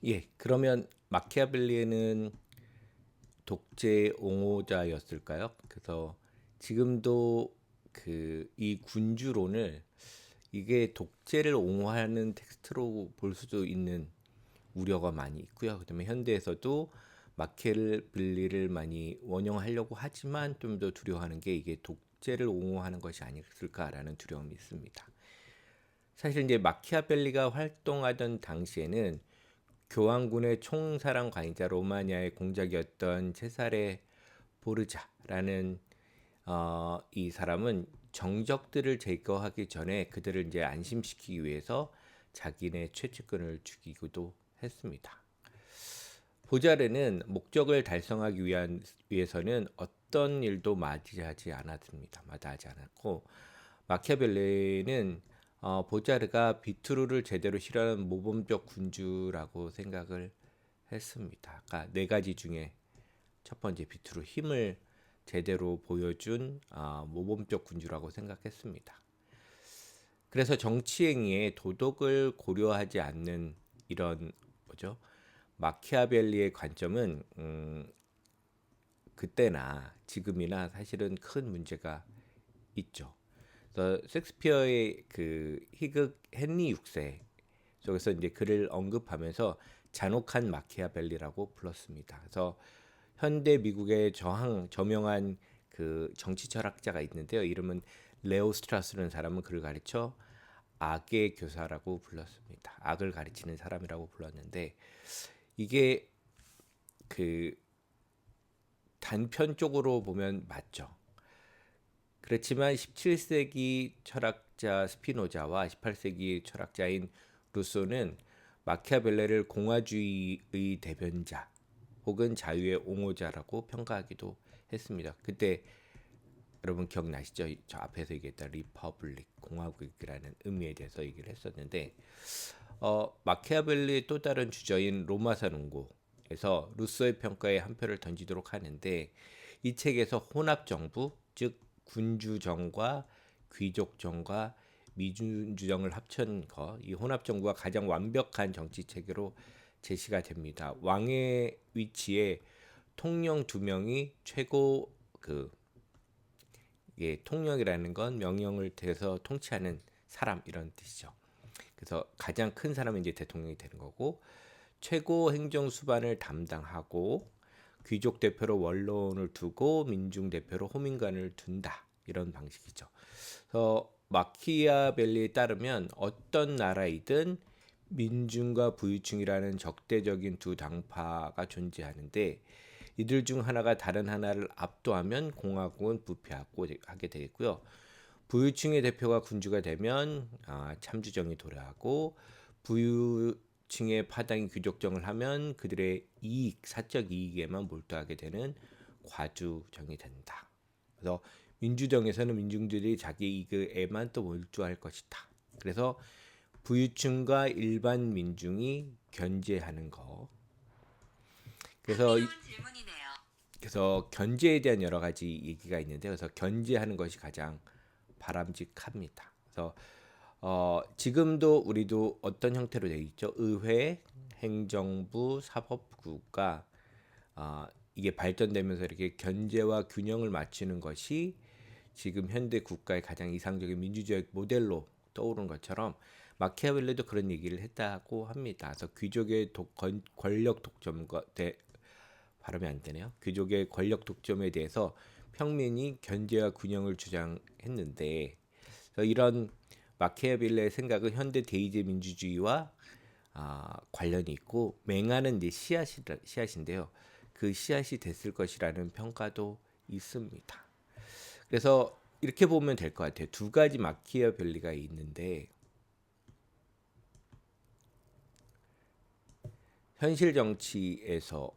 예, 그러면 마키아벨리는 독재 옹호자였을까요? 그래서 지금도 그 이 군주론을 이게 독재를 옹호하는 텍스트로 볼 수도 있는 우려가 많이 있고요. 그다음에 현대에서도 마키아벨리를 많이 원용하려고 하지만 좀 더 두려워하는 게 이게 독재를 옹호하는 것이 아닐까라는 두려움이 있습니다. 사실 이제 마키아벨리가 활동하던 당시에는 교황군의 총사령관이자 로마니아의 공작이었던 체사레 보르자라는 이 사람은 정적들을 제거하기 전에 그들을 이제 안심시키기 위해서 자기네 최측근을 죽이기도 했습니다. 보자르는 목적을 달성하기 위해서는 어떤 일도 마다하지 않았습니다. 마다하지 않았고 마키아벨리는 보자르가 비트루를 제대로 싫어하는 모범적 군주라고 생각을 했습니다. 그러니까 네 가지 중에 첫 번째 비트루 힘을 제대로 보여준 모범적 군주라고 생각했습니다. 그래서 정치행위에 도덕을 고려하지 않는 이런 뭐죠? 마키아벨리의 관점은 그때나 지금이나 사실은 큰 문제가 있죠. 그래서 셰익스피어의 그 희극 헨리 6세 속에서 이제 그를 언급하면서 잔혹한 마키아벨리라고 불렀습니다. 그래서 현대 미국의 저명한 그 정치 철학자가 있는데요. 이름은 레오 스트라스라는 사람은 그를 가르쳐 악의 교사라고 불렀습니다. 악을 가르치는 사람이라고 불렀는데 이게 그 단편적으로 보면 맞죠. 그렇지만 17세기 철학자 스피노자와 18세기 철학자인 루소는 마키아벨레를 공화주의의 대변자 혹은 자유의 옹호자라고 평가하기도 했습니다. 그때 여러분 기억나시죠? 저 앞에서 얘기했던 리퍼블릭 공화국이라는 의미에 대해서 얘기를 했었는데 마키아벨리의 또 다른 주저인 로마사 농고에서 루소의 평가에 한 표를 던지도록 하는데 이 책에서 혼합정부 즉 군주정과 귀족정과 미군주정을 합친 이 혼합정부가 가장 완벽한 정치 체계로 제시가 됩니다. 왕의 위치에 통령 두 명이 최고 통령이라는 건 명령을 대서 통치하는 사람 이런 뜻이죠. 그래서 가장 큰 사람이 이제 대통령이 되는 거고 최고 행정 수반을 담당하고 귀족 대표로 원로원을 두고 민중 대표로 호민관을 둔다 이런 방식이죠. 그래서 마키아벨리에 따르면 어떤 나라이든 민중과 부유층이라는 적대적인 두 당파가 존재하는데 이들 중 하나가 다른 하나를 압도하면 공화국은 부패하고 하게 되겠고요. 부유층의 대표가 군주가 되면 참주정이 도래하고 부유층의 파당이 귀족정을 하면 그들의 사적 이익에만 몰두하게 되는 과주정이 된다. 그래서 민주정에서는 민중들이 자기 이익에만 또 몰두할 것이다. 그래서 부유층과 일반 민중이 견제하는 거. 그래서 그래서 견제에 대한 여러 가지 얘기가 있는데 그래서 견제하는 것이 가장 바람직합니다. 그래서 지금도 우리도 어떤 형태로 되어 있죠? 의회, 행정부, 사법부가 이게 발전되면서 이렇게 견제와 균형을 맞추는 것이 지금 현대 국가의 가장 이상적인 민주주의 모델로 떠오른 것처럼 마키아벨리도 그런 얘기를 했다고 합니다. 그래서 귀족의 권력 독점과 발음이 안 되네요. 귀족의 권력 독점에 대해서 평민이 견제와 균형을 주장했는데 이런 마키아벨리의 생각은 현대 대의제 민주주의와 관련이 있고 맹하는 이제 씨앗인데요. 그 씨앗이 됐을 것이라는 평가도 있습니다. 그래서 이렇게 보면 될 것 같아요. 두 가지 마키아벨리가 있는데 현실 정치에서랑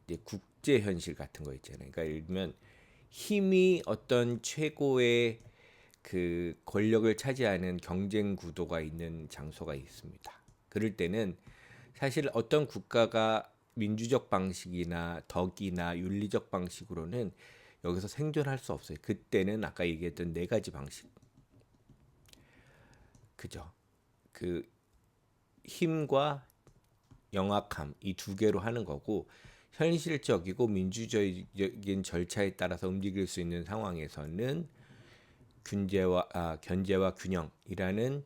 이제 국제 현실 같은 거 있잖아요. 그러니까 예를 들면 힘이 어떤 최고의 그 권력을 차지하는 경쟁 구도가 있는 장소가 있습니다. 그럴 때는 사실 어떤 국가가 민주적 방식이나 덕이나 윤리적 방식으로는 여기서 생존할 수 없어요. 그때는 아까 얘기했던 네 가지 방식, 그죠? 그 힘과 영악함 이 두 개로 하는 거고 현실적이고 민주적인 절차에 따라서 움직일 수 있는 상황에서는 견제와 균형이라는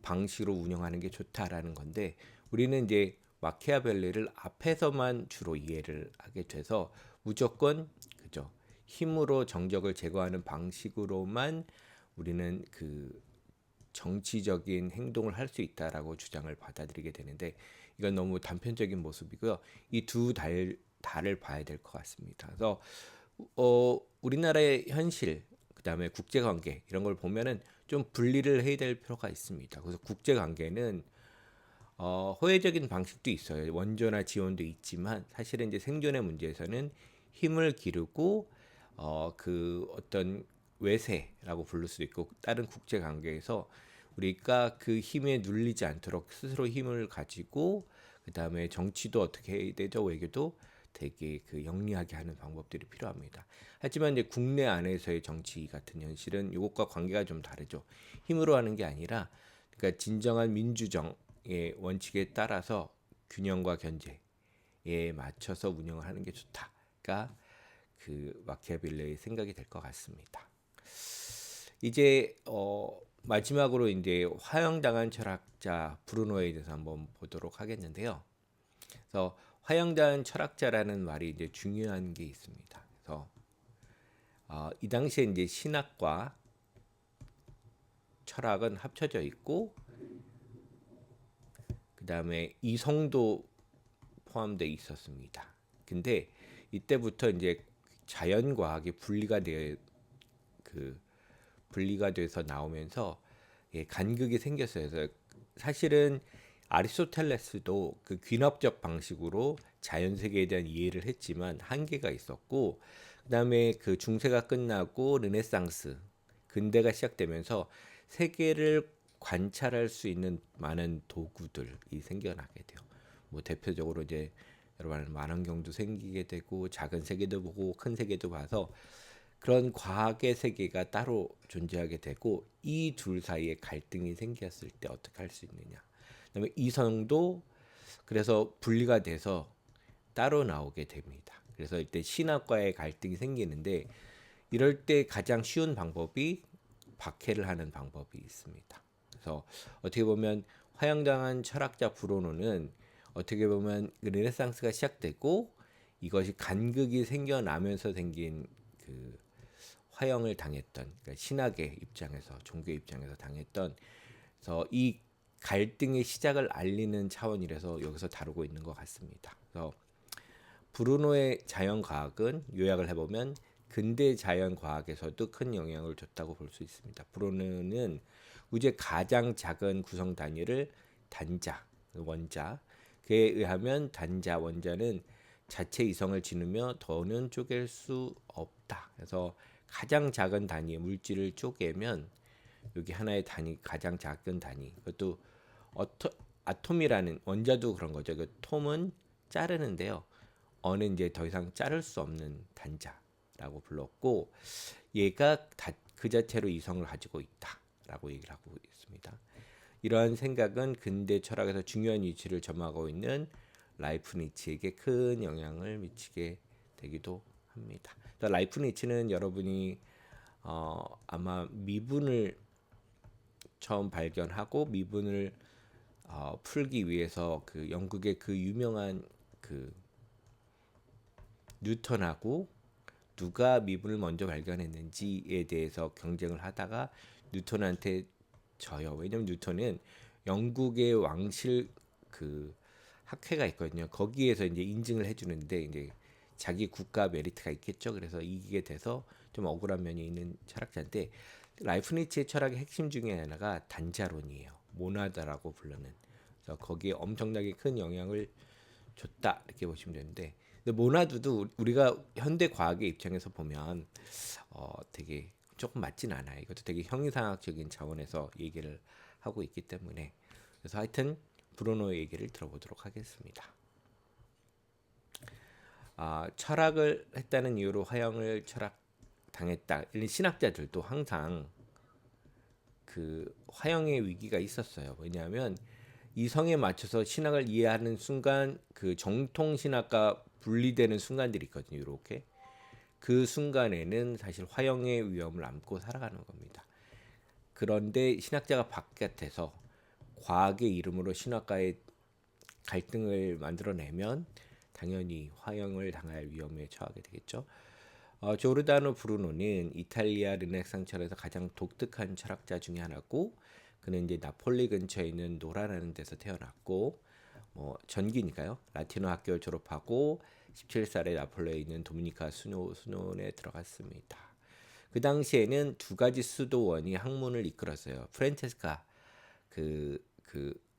방식으로 운영하는 게 좋다라는 건데 우리는 이제 마키아벨리를 앞에서만 주로 이해를 하게 돼서 무조건 그죠 힘으로 정적을 제거하는 방식으로만 우리는 그 정치적인 행동을 할 수 있다라고 주장을 받아들이게 되는데 이건 너무 단편적인 모습이고요. 이 두 달을 봐야 될 것 같습니다. 그래서 우리나라의 현실 그다음에 국제관계 이런 걸 보면은 좀 분리를 해야 될 필요가 있습니다. 그래서 국제관계는 호혜적인 방식도 있어요. 원조나 지원도 있지만 사실은 이제 생존의 문제에서는 힘을 기르고 그 어떤 외세라고 부를 수도 있고 다른 국제 관계에서 우리가 그 힘에 눌리지 않도록 스스로 힘을 가지고 그다음에 정치도 어떻게 해야 되죠? 외교도 되게 그 영리하게 하는 방법들이 필요합니다. 하지만 이제 국내 안에서의 정치 같은 현실은 이것과 관계가 좀 다르죠. 힘으로 하는 게 아니라 그러니까 진정한 민주정의 원칙에 따라서 균형과 견제에 맞춰서 운영을 하는 게 좋다가 그 마키아벨리의 생각이 될 것 같습니다. 이제 마지막으로 이제 화형당한 철학자 브루노에 대해서 한번 보도록 하겠는데요. 그래서 화형당한 철학자라는 말이 이제 중요한 게 있습니다. 그래서 이 당시에 이제 신학과 철학은 합쳐져 있고 그 다음에 이성도 포함되어 있었습니다. 근데 이때부터 이제 자연과학이 분리가 돼서 나오면서 간극이 생겼어요. 그래서 사실은 아리스토텔레스도 그 귀납적 방식으로 자연 세계에 대한 이해를 했지만 한계가 있었고 그다음에 그 중세가 끝나고 르네상스 근대가 시작되면서 세계를 관찰할 수 있는 많은 도구들이 생겨나게 돼요. 뭐 대표적으로 이제 여러분 만원경도 생기게 되고 작은 세계도 보고 큰 세계도 봐서 그런 과학의 세계가 따로 존재하게 되고 이 둘 사이에 갈등이 생겼을 때 어떻게 할 수 있느냐. 그다음에 이성도 그래서 분리가 돼서 따로 나오게 됩니다. 그래서 이때 신학과의 갈등이 생기는데 이럴 때 가장 쉬운 방법이 박해를 하는 방법이 있습니다. 그래서 어떻게 보면 화형당한 철학자 브로노는 어떻게 보면 르네상스가 시작되고 이것이 간극이 생겨나면서 생긴 그 화형을 당했던 그러니까 신학의 입장에서 종교의 입장에서 당했던 그래서 이 갈등의 시작을 알리는 차원이라서 여기서 다루고 있는 것 같습니다. 그래서 브루노의 자연과학은 요약을 해보면 근대 자연과학에서도 큰 영향을 줬다고 볼 수 있습니다. 브루노는 우주의 가장 작은 구성 단위를 단자, 원자, 그에 의하면 단자, 원자는 자체 이성을 지니며 더는 쪼갤 수 없다. 그래서 가장 작은 단위의 물질을 쪼개면 여기 하나의 단위, 가장 작은 단위, 그것도 아톰이라는 원자도 그런 거죠. 그 톰은 자르는데요. 어는 이제 더 이상 자를 수 없는 단자라고 불렀고 얘가 그 자체로 이성을 가지고 있다라고 얘기를 하고 있습니다. 이러한 생각은 근대 철학에서 중요한 위치를 점하고 있는 라이프니츠에게 큰 영향을 미치게 되기도 합니다. 라이프니츠는 여러분이 아마 미분을 처음 발견하고 미분을 풀기 위해서 그 영국의 그 유명한 그 뉴턴하고 누가 미분을 먼저 발견했는지에 대해서 경쟁을 하다가 뉴턴한테 져요. 왜냐면 뉴턴은 영국의 왕실 그 학회가 있거든요. 거기에서 이제 인증을 해주는데 이제 자기 국가 메리트가 있겠죠. 그래서 이기게 돼서 좀 억울한 면이 있는 철학자인데 라이프니츠의 철학의 핵심 중에 하나가 단자론이에요. 모나드라고 부르는. 그래서 거기에 엄청나게 큰 영향을 줬다 이렇게 보시면 되는데 근데 모나드도 우리가 현대 과학의 입장에서 보면 되게 조금 맞진 않아요. 이것도 되게 형이상학적인 차원에서 얘기를 하고 있기 때문에 그래서 하여튼 브루노의 얘기를 들어보도록 하겠습니다. 철학을 했다는 이유로 화형을 당했다. 이런 신학자들도 항상 그 화형의 위기가 있었어요. 왜냐하면 이 성에 맞춰서 신학을 이해하는 순간 그 정통 신학과 분리되는 순간들이 있거든요. 이렇게 그 순간에는 사실 화형의 위험을 안고 살아가는 겁니다. 그런데 신학자가 바깥에서 과학의 이름으로 신학과의 갈등을 만들어내면 당연히 화형을 당할 위험에 처하게 되겠죠. 조르다노 브루노는 이탈리아 르네상스철에서 가장 독특한 철학자 중에 하나고, 그는 이제 나폴리 근처에 있는 노라라는 데서 태어났고, 전기니까요. 라틴어 학교를 졸업하고 17살에 나폴리에 있는 도미니카 수노에 들어갔습니다. 그 당시에는 두 가지 수도원이 학문을 이끌었어요. 그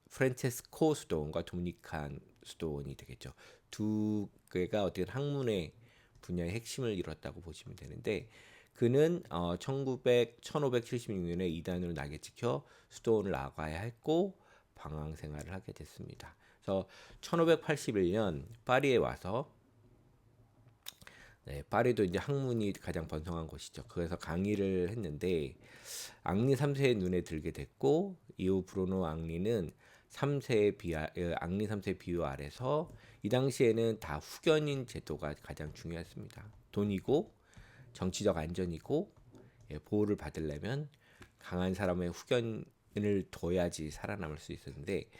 프란체스코 수도원과 도미니칸 수도원이 되겠죠. 두 개가 어떻게 학문의 분야의 핵심을 이뤘다고 보시면 되는데, 그는 1576년에 이단으로 낙에 찍혀 수도원을 나가야 했고 방황 생활을 하게 됐습니다. 그래서 1581년 파리에 와서, 파리도 이제 학문이 가장 번성한 곳이죠. 그래서 강의를 했는데 앙리 3세의 눈에 들게 됐고, 이후 브루노 앙리는 앙리 3세 비유 아래서 이 당시에는 다 후견인 제도가 가장 중요했습니다. 돈이고 정치적 안전이고, 보호를 받으려면 강한 사람의 후견을 둬야지 살아남을 수 있었는데,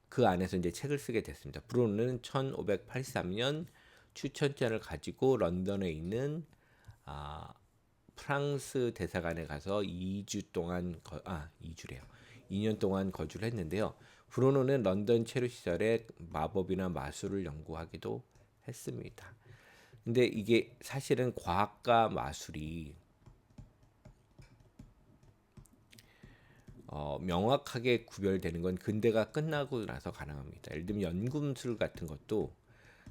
그 안에서 이제 책을 쓰게 됐습니다. 브루노는 1583년 추천장을 가지고 런던에 있는 프랑스 대사관에 가서 2년 동안 거주를 했는데요. 브루노는 런던 체류 시절에 마법이나 마술을 연구하기도 했습니다. 근데 이게 사실은 과학과 마술이 명확하게 구별되는 건 근대가 끝나고 나서 가능합니다. 예를 들면 연금술 같은 것도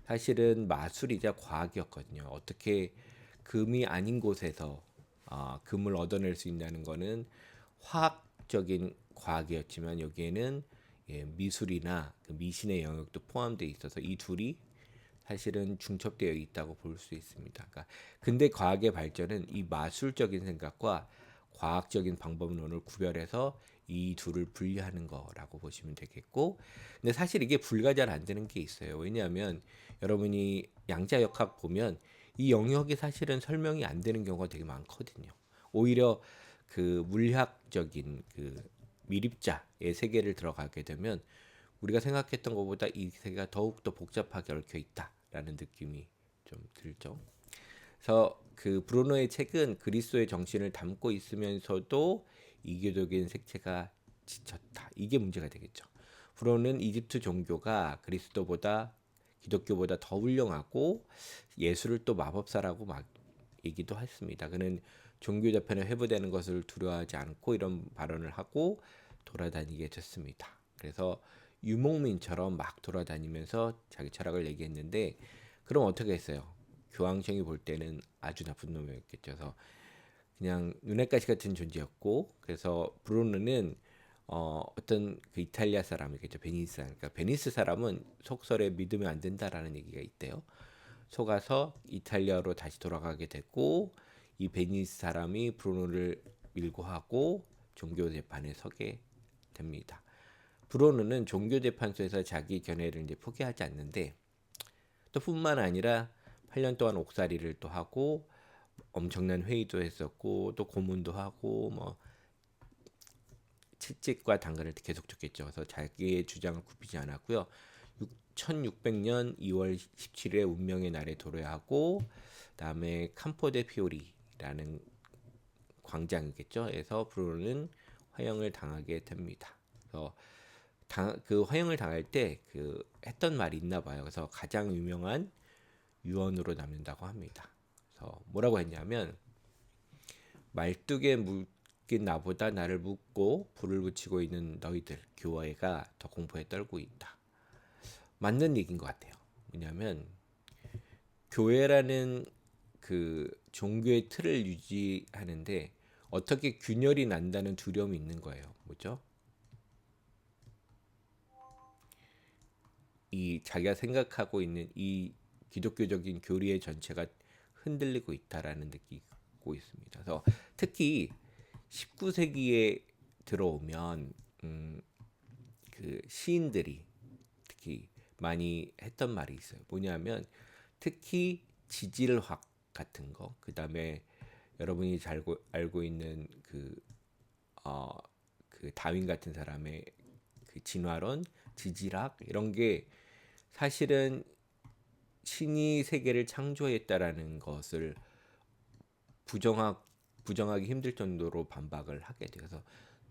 사실은 마술이자 과학이었거든요. 어떻게 금이 아닌 곳에서 금을 얻어낼 수 있다는 거는 화학적인 과학이었지만, 여기에는 미술이나 그 미신의 영역도 포함되어 있어서 이 둘이 사실은 중첩되어 있다고 볼 수 있습니다. 그러니까 근대 과학의 발전은 이 마술적인 생각과 과학적인 방법론을 구별해서 이 둘을 분리하는 거라고 보시면 되겠고, 근데 사실 이게 분리가 잘 안 되는 게 있어요. 왜냐하면 여러분이 양자역학 보면 이 영역이 사실은 설명이 안 되는 경우가 되게 많거든요. 오히려 그 물리학적인 그 미립자의 세계를 들어가게 되면 우리가 생각했던 것보다 이 세계가 더욱더 복잡하게 얽혀 있다라는 느낌이 좀 들죠. 그래서 그 브루노의 책은 그리스도의 정신을 담고 있으면서도 이교적인 색채가 지쳤다. 이게 문제가 되겠죠. 브루노는 이집트 종교가 그리스도보다 기독교보다 더 훌륭하고 예수를 또 마법사라고 막 얘기도 했습니다. 그는 종교 저편에 회부되는 것을 두려워하지 않고 이런 발언을 하고 돌아다니게 됐습니다. 그래서 유목민처럼 막 돌아다니면서 자기 철학을 얘기했는데, 그럼 어떻게 했어요? 교황청이 볼 때는 아주 나쁜 놈이었겠죠. 그래서 그냥 눈엣가시 같은 존재였고, 그래서 브루노는 어떤 그 이탈리아 사람이겠죠. 베니스. 그러니까 베니스 사람은 속설에 믿으면 안 된다라는 얘기가 있대요. 속아서 이탈리아로 다시 돌아가게 됐고, 이 베니스 사람이 브루노를 밀고 하고 종교 재판에 서게 됩니다. 브루노는 종교 재판소에서 자기 견해를 이제 포기하지 않는데, 또 뿐만 아니라 8년 동안 옥살이를 또 하고 엄청난 회의도 했었고 또 고문도 하고 뭐 채찍과 당근을 계속 줬겠죠. 그래서 자기의 주장을 굽히지 않았고요. 1600년 2월 17일에 운명의 날에 도래하고, 그다음에 캠포데 피오리라는 광장이겠죠. 에서 브루노는 화형을 당하게 됩니다. 그래서 그 화형을 당할 때 그 했던 말이 있나 봐요. 그래서 가장 유명한 유언으로 남는다고 합니다. 그래서 뭐라고 했냐면, 말뚝에 묶인 나보다 나를 묶고 불을 붙이고 있는 너희들 교회가 더 공포에 떨고 있다. 맞는 얘기인 것 같아요. 왜냐하면 교회라는 그 종교의 틀을 유지하는데 어떻게 균열이 난다는 두려움이 있는 거예요. 뭐죠? 이 자기가 생각하고 있는 이 기독교적인 교리의 전체가 흔들리고 있다라는 느끼고 있습니다. 그래서 특히 19세기에 들어오면 그 시인들이 특히 많이 했던 말이 있어요. 뭐냐면 특히 지질학 같은 거, 그다음에 여러분이 잘 알고 있는 그 다윈 같은 사람의 그 진화론, 지질학 이런 게 사실은 신이 세계를 창조했다라는 것을 부정하, 부정하기 힘들 정도로 반박을 하게 돼서,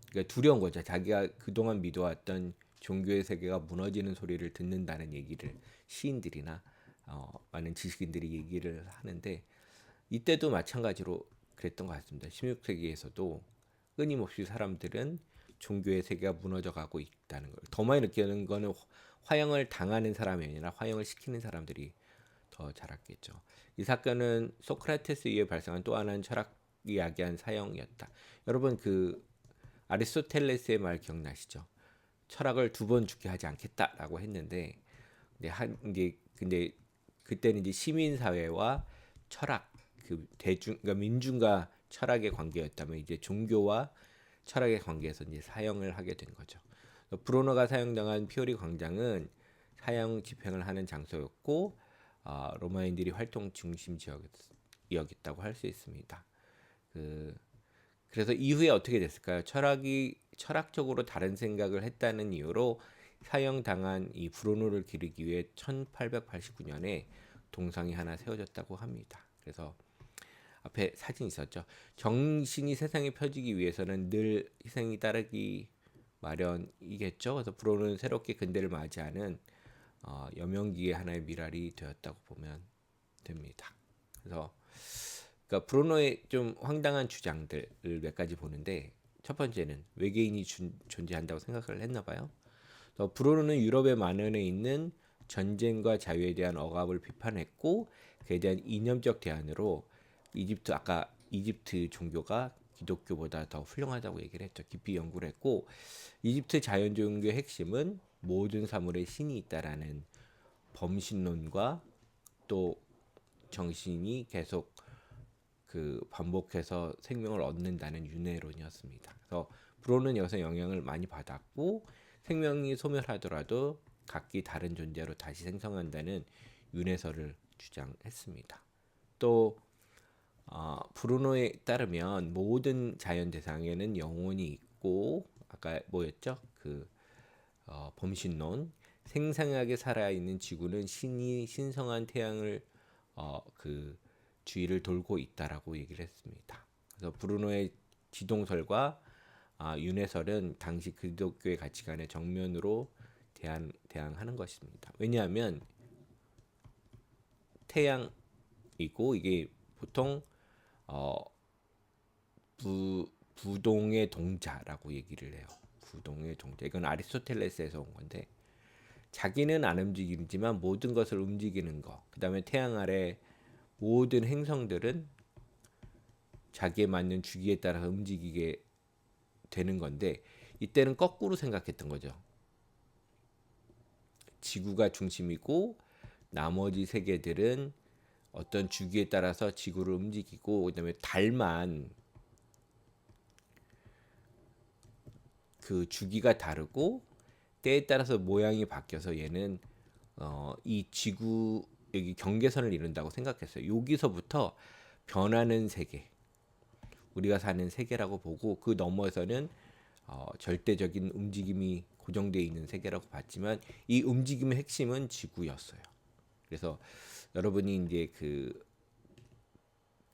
그러니까 두려운 거죠. 자기가 그동안 믿어왔던 종교의 세계가 무너지는 소리를 듣는다는 얘기를 시인들이나 많은 지식인들이 얘기를 하는데, 이때도 마찬가지로 그랬던 것 같습니다. 16세기에서도 끊임없이 사람들은 종교의 세계가 무너져 가고 있다는 걸 더 많이 느끼는 거는 화형을 당하는 사람이 아니라 화형을 시키는 사람들이 더 잘 알겠죠. 이 사건은 소크라테스 이후에 발생한 또 하나는 철학이 야기한 사형이었다. 여러분 그 아리스토텔레스의 말 기억나시죠? 철학을 두 번 죽게 하지 않겠다라고 했는데, 근데 그때는 이제 시민 사회와 철학, 그 대중, 그러니까 민중과 철학의 관계였다면, 이제 종교와 철학의 관계에서 이제 사형을 하게 된 거죠. 브루노가 사형당한 피오리 광장은 사형 집행을 하는 장소였고, 로마인들이 활동 중심 지역이었다고 할 수 있습니다. 그래서 이후에 어떻게 됐을까요? 철학적으로 다른 생각을 했다는 이유로 사형당한 이 브루노를 기리기 위해 1889년에 동상이 하나 세워졌다고 합니다. 그래서 앞에 사진 있었죠. 정신이 세상에 펴지기 위해서는 늘 희생이 따르기 마련이겠죠. 그래서 브루노는 새롭게 근대를 맞이하는 여명기의 하나의 미랄이 되었다고 보면 됩니다. 그래서 그러니까 브루노의 좀 황당한 주장들을 몇 가지 보는데, 첫 번째는 외계인이 존재한다고 생각을 했나 봐요. 브루노는 유럽의 만연해 있는 전쟁과 자유에 대한 억압을 비판했고, 그에 대한 이념적 대안으로 아까 이집트 종교가 기독교보다 더 훌륭하다고 얘기를 했죠. 깊이 연구를 했고, 이집트 자연 종교의 핵심은 모든 사물에 신이 있다라는 범신론과 또 정신이 계속 그 반복해서 생명을 얻는다는 윤회론이었습니다. 그래서 브로는 여기서 영향을 많이 받았고, 생명이 소멸하더라도 각기 다른 존재로 다시 생성한다는 윤회설을 주장했습니다. 또 브루노에 따르면 모든 자연 대상에는 영혼이 있고, 아까 뭐였죠? 범신론, 생생하게 살아있는 지구는 신이 신성한 태양을 그 주위를 돌고 있다라고 얘기를 했습니다. 그래서 브루노의 지동설과 윤회설은 당시 기독교의 가치관에 정면으로 대항하는 것입니다. 왜냐하면 태양이고, 이게 보통 부동의 동자라고 얘기를 해요. 부동의 동자. 이건 아리스토텔레스에서 온 건데, 자기는 안 움직이지만 모든 것을 움직이는 것. 그다음에 태양 아래 모든 행성들은 자기에 맞는 주기에 따라서 움직이게 되는 건데, 이때는 거꾸로 생각했던 거죠. 지구가 중심이고 나머지 세계들은 어떤 주기에 따라서 지구를 움직이고, 그다음에 달만 그 주기가 다르고 때에 따라서 모양이 바뀌어서 얘는 이 지구 여기 경계선을 이룬다고 생각했어요. 여기서부터 변하는 세계, 우리가 사는 세계라고 보고, 그 너머에서는 절대적인 움직임이 고정되어 있는 세계라고 봤지만, 이 움직임의 핵심은 지구였어요. 그래서 여러분이 이제 그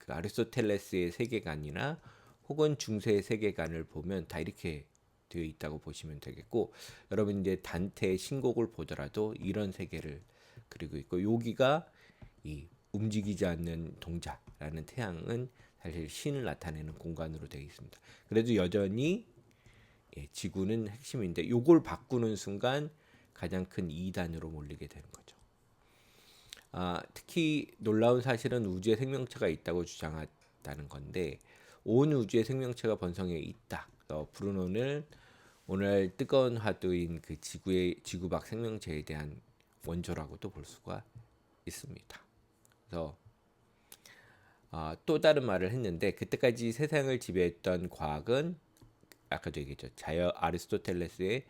아리스토텔레스의 세계관이나 혹은 중세의 세계관을 보면 다 이렇게 되어 있다고 보시면 되겠고, 여러분 이제 단테의 신곡을 보더라도 이런 세계를 그리고 있고, 여기가 이 움직이지 않는 동자라는 태양은 사실 신을 나타내는 공간으로 되어 있습니다. 그래도 여전히 지구는 핵심인데, 이걸 바꾸는 순간 가장 큰 이단으로 몰리게 되는 거죠. 특히 놀라운 사실은 우주에 생명체가 있다고 주장했다는 건데, 온 우주에 생명체가 번성해 있다. 브루노는 오늘 뜨거운 화두인 그 지구 밖 생명체에 대한 원조라고도 볼 수가 있습니다. 그래서 또 다른 말을 했는데, 그때까지 세상을 지배했던 과학은 아까도 얘기했죠. 아리스토텔레스의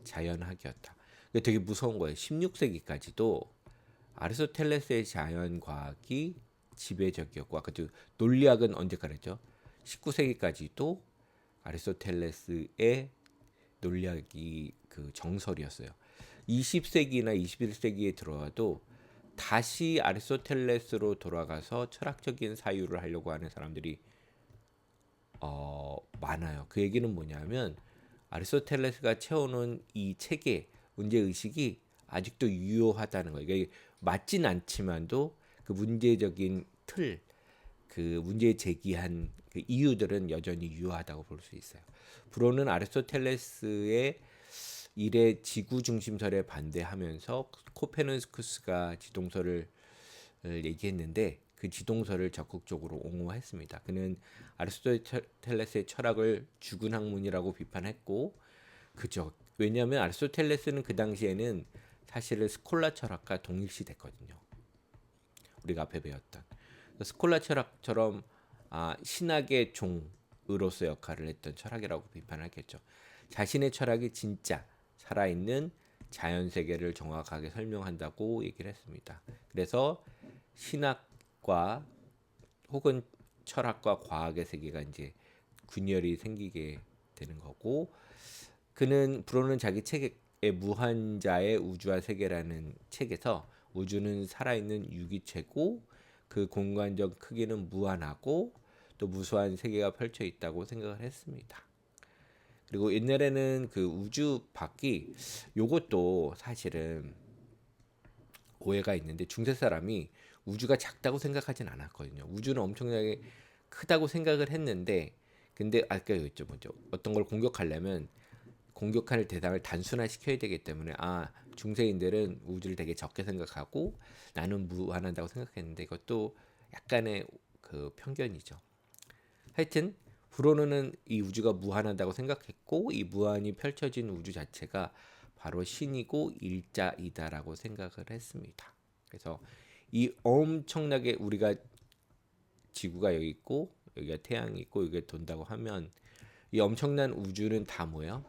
자연학이었다. 이게 되게 무서운 거예요. 16세기까지도 아리스토텔레스의 자연과학이 지배적이었고, 아까도 논리학은 언제 가랬죠? 19세기까지도 아리스토텔레스의 논리학이 그 정설이었어요. 20세기나 21세기에 들어와도 다시 아리스토텔레스로 돌아가서 철학적인 사유를 하려고 하는 사람들이 많아요. 그 얘기는 뭐냐면 아리스토텔레스가 채워놓은 이 체계 문제 의식이 아직도 유효하다는 거예요. 이게 맞진 않지만도 그 문제적인 틀, 그 문제 제기한 그 이유들은 여전히 유효하다고 볼 수 있어요. 브로는 아리스토텔레스의 일의 지구 중심설에 반대하면서 코페르니쿠스가 지동설을 얘기했는데 그 지동설을 적극적으로 옹호했습니다. 그는 아리스토텔레스의 철학을 죽은 학문이라고 비판했고, 그죠. 왜냐하면 아리스토텔레스는 그 당시에는 사실은 스콜라 철학과 동일시됐거든요. 우리가 앞에 배웠던 스콜라 철학처럼 신학의 종으로서 역할을 했던 철학이라고 비판하겠죠. 자신의 철학이 진짜 살아있는 자연 세계를 정확하게 설명한다고 얘기를 했습니다. 그래서 신학과 혹은 철학과 과학의 세계가 이제 균열이 생기게 되는 거고, 브로는 자기 책의 무한자의 우주와 세계라는 책에서 우주는 살아있는 유기체고 그 공간적 크기는 무한하고 또 무수한 세계가 펼쳐 있다고 생각을 했습니다. 그리고 옛날에는 그 우주 밖이 요것도 사실은 오해가 있는데 중세 사람이 우주가 작다고 생각하진 않았거든요. 우주는 엄청나게 크다고 생각을 했는데 근데 아까 있죠 먼저 어떤 걸 공격하려면 공격할 대상을 단순화시켜야 되기 때문에 중세인들은 우주를 되게 적게 생각하고 나는 무한하다고 생각했는데 이것도 약간의 그 편견이죠. 하여튼 브로너는 이 우주가 무한하다고 생각했고 이 무한이 펼쳐진 우주 자체가 바로 신이고 일자이다라고 생각을 했습니다. 그래서 이 엄청나게 우리가 지구가 여기 있고 여기가 태양이 있고 여기가 돈다고 하면 이 엄청난 우주는 다 뭐예요?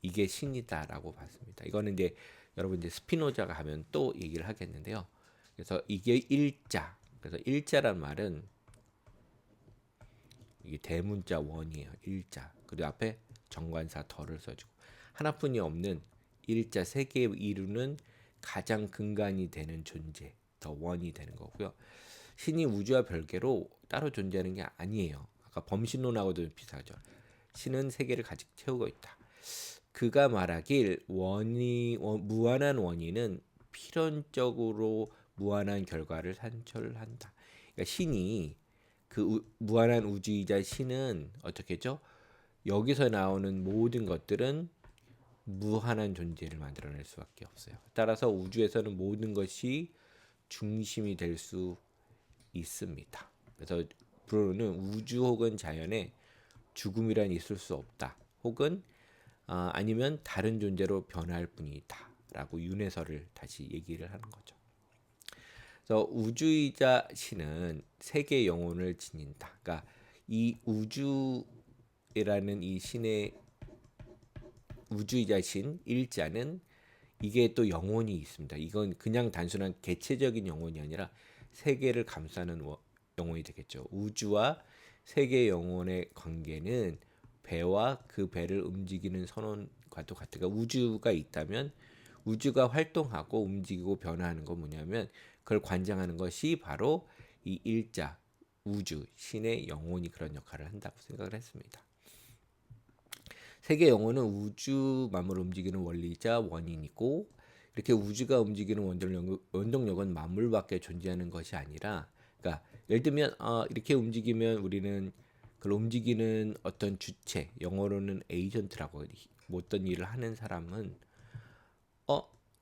이게 신이다라고 봤습니다. 이거는 이제 여러분 이제 스피노자가 하면 또 얘기를 하겠는데요. 그래서 이게 일자. 그래서 일자란 말은 이게 대문자 원이에요. 일자. 그리고 앞에 정관사 덜을 써주고 하나뿐이 없는 일자 세 개의 이루는 가장 근간이 되는 존재, 더 원이 되는 거고요. 신이 우주와 별개로 따로 존재하는 게 아니에요. 아까 범신론하고도 비슷하죠. 신은 세계를 가득 채우고 있다. 그가 말하길 무한한 원인은 필연적으로 무한한 결과를 산출한다. 그러니까 신이 무한한 우주이자 신은 어떻게죠? 여기서 나오는 모든 것들은 무한한 존재를 만들어낼 수밖에 없어요. 따라서 우주에서는 모든 것이 중심이 될 수 있습니다. 그래서 브로는 우주 혹은 자연에 죽음이란 있을 수 없다. 혹은 아니면 다른 존재로 변할 뿐이다라고 윤회설을 다시 얘기를 하는 거죠. 그래서 우주이자 신은 세계 영혼을 지닌다. 그러니까 이 우주라는 이 신의 우주이자 신 일자는 이게 또 영혼이 있습니다. 이건 그냥 단순한 개체적인 영혼이 아니라 세계를 감싸는 영혼이 되겠죠. 우주와 세계 영혼의 관계는 배와 그 배를 움직이는 선원과도 같으니까 그러니까 우주가 있다면 우주가 활동하고 움직이고 변화하는 건 뭐냐면 그걸 관장하는 것이 바로 이 일자 우주 신의 영혼이 그런 역할을 한다고 생각을 했습니다. 세계 영혼은 우주 만물을 움직이는 원리이자 원인이고 이렇게 우주가 움직이는 원동력은 만물밖에 존재하는 것이 아니라 그러니까 예를 들면 이렇게 움직이면 우리는 그걸 움직이는 어떤 주체 영어로는 에이전트라고 어떤 일을 하는 사람은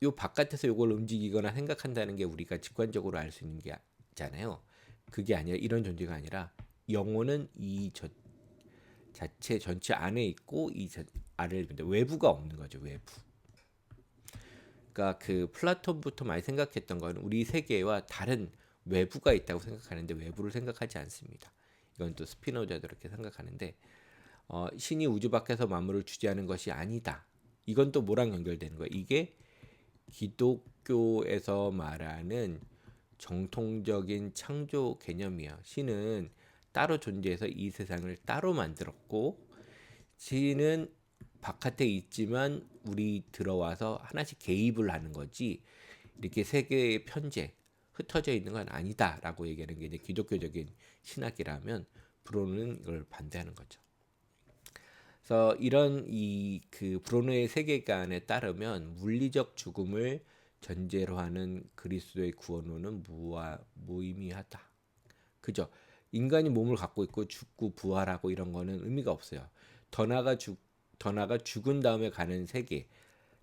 요 바깥에서 요걸 움직이거나 생각한다는 게 우리가 직관적으로 알 수 있는 게 잖아요. 그게 아니라 이런 존재가 아니라 영혼은 이 자체 전체 안에 있고 이 아래를 외부가 없는 거죠. 외부. 그러니까 그 플라톤부터 많이 생각했던 건 우리 세계와 다른 외부가 있다고 생각하는데 외부를 생각하지 않습니다. 이건 또 스피노자도 이렇게 생각하는데 신이 우주 밖에서 만물을 주재하는 것이 아니다. 이건 또 뭐랑 연결되는 거예요? 이게 기독교에서 말하는 정통적인 창조 개념이에요. 신은 따로 존재해서 이 세상을 따로 만들었고, 신은 바깥에 있지만 우리 들어와서 하나씩 개입을 하는 거지, 이렇게 세계의 편재 흩어져 있는 건 아니다라고 얘기하는 게 이제 기독교적인 신학이라면, 브로는 이걸 반대하는 거죠. 그래서 이런 그 브로노의 세계관에 따르면 물리적 죽음을 전제로 하는 그리스도의 구원론은 무의미하다. 그죠? 인간이 몸을 갖고 있고 죽고 부활하고 이런 거는 의미가 없어요. 더 나아가 죽은 다음에 가는 세계,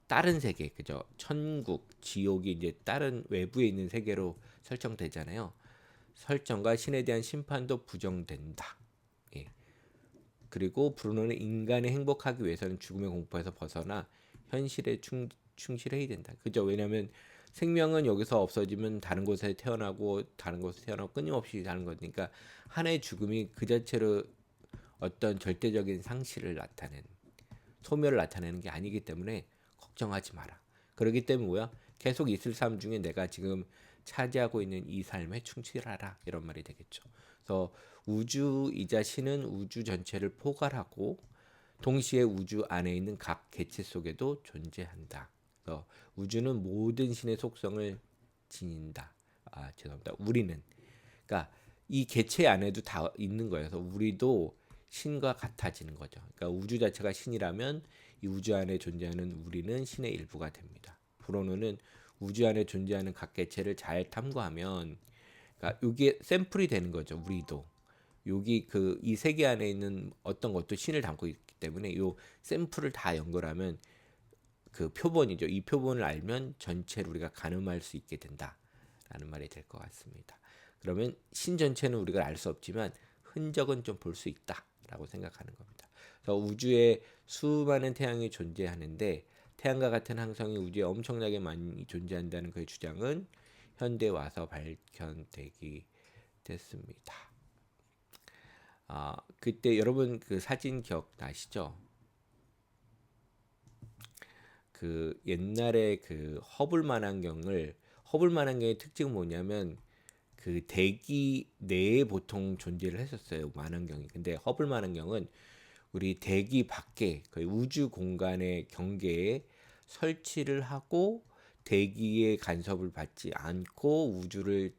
다른 세계, 그죠? 천국, 지옥이 이제 다른 외부에 있는 세계로 설정되잖아요. 설정과 신에 대한 심판도 부정된다. 예. 그리고 브루노는 인간이 행복하기 위해서는 죽음의 공포에서 벗어나 현실에 충실해야 된다. 그죠? 왜냐하면 생명은 여기서 없어지면 다른 곳에 태어나고 다른 곳에 태어나고 끊임없이 사는 거니까, 하나의 죽음이 그 자체로 어떤 절대적인 상실을 나타내는, 소멸을 나타내는 게 아니기 때문에 걱정하지 마라. 그렇기 때문에 뭐야? 계속 있을 삶 중에 내가 지금 차지하고 있는 이 삶에 충실하라, 이런 말이 되겠죠. 그래서 우주이자 신은 우주 전체를 포괄하고 동시에 우주 안에 있는 각 개체 속에도 존재한다. 그래서 우주는 모든 신의 속성을 지닌다. 죄송합니다. 우리는, 그러니까 이 개체 안에도 다 있는 거예요. 그래서 우리도 신과 같아지는 거죠. 그러니까 우주 자체가 신이라면 이 우주 안에 존재하는 우리는 신의 일부가 됩니다. 브로노는 우주 안에 존재하는 각 개체를 잘 탐구하면, 그러니까 이게 샘플이 되는 거죠. 우리도 여기 이 세계 안에 있는 어떤 것도 신을 담고 있기 때문에 이 샘플을 다 연결하면 그 표본이죠. 이 표본을 알면 전체를 우리가 가늠할 수 있게 된다라는 말이 될 것 같습니다. 그러면 신 전체는 우리가 알 수 없지만 흔적은 좀 볼 수 있다라고 생각하는 겁니다. 그래서 우주에 수많은 태양이 존재하는데 태양과 같은 항성이 우주에 엄청나게 많이 존재한다는 그의 주장은 현대 와서 발견되게 됐습니다. 그때 여러분 그 사진 기억나시죠? 그 옛날에 그 허블 만환경의 특징은 뭐냐면 그 대기 내에 보통 존재를 했었어요, 만환경이. 근데 허블 만환경은 우리 대기 밖에 거의 우주 공간의 경계에 설치를 하고 대기의 간섭을 받지 않고 우주를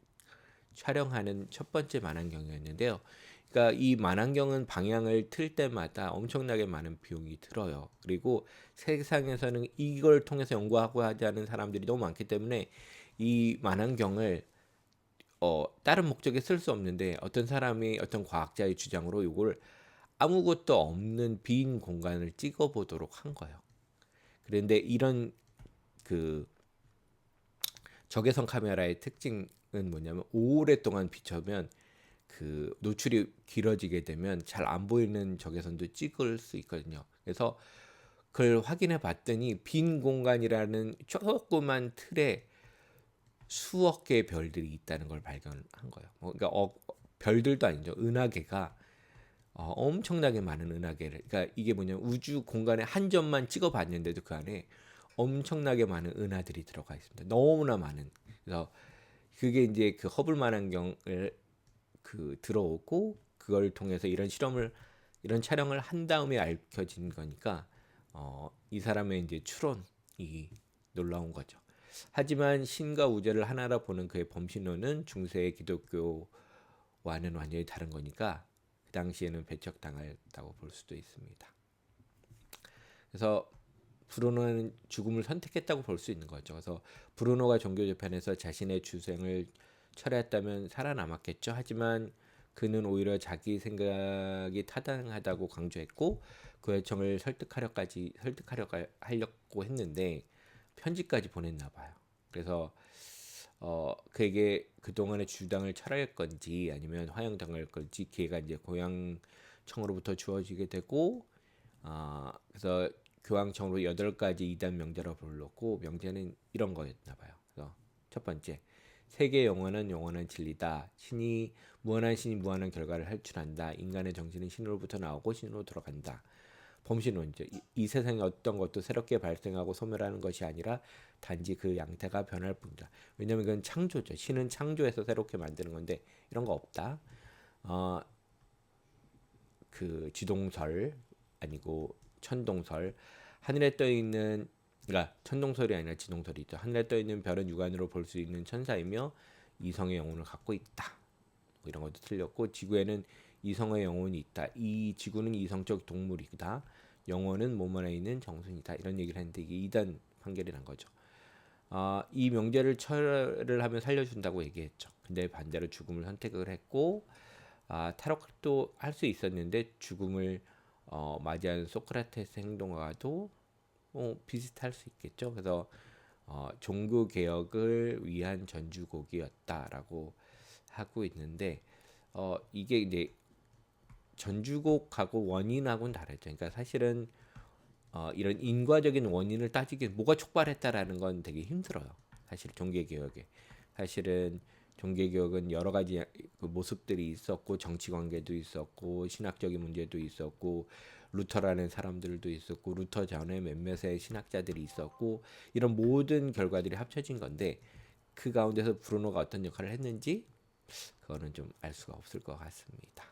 촬영하는 첫 번째 만환경이었는데요. 그러니까 이 만환경은 방향을 틀 때마다 엄청나게 많은 비용이 들어요. 그리고 세상에서는 이걸 통해서 연구하고 하지 않은 사람들이 너무 많기 때문에 이 만환경을 다른 목적에 쓸 수 없는데, 어떤 사람이 어떤 과학자의 주장으로 이걸 아무것도 없는 빈 공간을 찍어 보도록 한 거예요. 그런데 이런 그 적외선 카메라의 특징은 뭐냐면 오랫동안 비춰면 그 노출이 길어지게 되면 잘 안 보이는 적외선도 찍을 수 있거든요. 그래서 그걸 확인해 봤더니 빈 공간이라는 조그만 틀에 수억 개의 별들이 있다는 걸 발견한 거예요. 그러니까 별들도 아니죠. 은하계가 엄청나게 많은 은하계를, 그러니까 이게 뭐냐면 우주 공간의 한 점만 찍어봤는데도 그 안에 엄청나게 많은 은하들이 들어가 있습니다. 너무나 많은. 그래서 그게 이제 그 허블 만환경을 들어오고 그걸 통해서 이런 촬영을 한 다음에 밝혀진 거니까 이 사람의 이제 추론이 놀라운 거죠. 하지만 신과 우주를 하나로 보는 그의 범신론은 중세의 기독교와는 완전히 다른 거니까 그 당시에는 배척당했다고 볼 수도 있습니다. 그래서 브루노는 죽음을 선택했다고 볼 수 있는 거죠. 그래서 브루노가 종교 재판에서 자신의 주생을 철회했다면 살아남았겠죠. 하지만 그는 오히려 자기 생각이 타당하다고 강조했고 그 요청을 하려고 했는데 편지까지 보냈나 봐요. 그래서 그에게 그동안의 주당을 철회할 건지 아니면 화형당할 건지 기회가 이제 교황청으로부터 주어지게 되고, 그래서 교황청으로 8가지 이단 명제로 불렀고, 명제는 이런 거였나 봐요. 그래서 첫 번째, 세계 영원한 진리다. 무한한 신이 무한한 결과를 할출한다. 인간의 정신은 신으로부터 나오고 신으로 돌아간다. 범신론이죠. 이 세상에 어떤 것도 새롭게 발생하고 소멸하는 것이 아니라 단지 그 양태가 변할 뿐이다. 왜냐하면 그건 창조죠. 신은 창조해서 새롭게 만드는 건데 이런 거 없다. 어, 그 지동설 아니고 천동설. 하늘에 떠 있는, 그러니까 천동설이 아니라 지동설이 있죠. 하늘에 떠 있는 별은 육안으로 볼 수 있는 천사이며 이성의 영혼을 갖고 있다. 뭐 이런 것도 틀렸고, 지구에는 이성의 영혼이 있다. 이 지구는 이성적 동물이다. 영혼은 몸 안에 있는 정순이다. 이런 얘기를 했는데 이게 이단 판결이 난 거죠. 이 명제를 철을 하면 살려준다고 얘기했죠. 근데 반대로 죽음을 선택을 했고, 탈옥도 할 수 있었는데 죽음을 맞이하는 소크라테스 행동과도 비슷할 수 있겠죠. 그래서 종교 개혁을 위한 전주곡이었다라고 하고 있는데, 이게 이제 전주곡하고 원인하고는 다르죠. 그러니까 사실은 이런 인과적인 원인을 따지기 뭐가 촉발했다라는 건 되게 힘들어요. 사실 종교 개혁에 사실은 종교 개혁은 여러 가지 그 모습들이 있었고, 정치 관계도 있었고, 신학적인 문제도 있었고, 루터라는 사람들도 있었고, 루터 전에 몇몇의 신학자들이 있었고, 이런 모든 결과들이 합쳐진 건데, 그 가운데서 브루노가 어떤 역할을 했는지 그거는 좀 알 수가 없을 것 같습니다.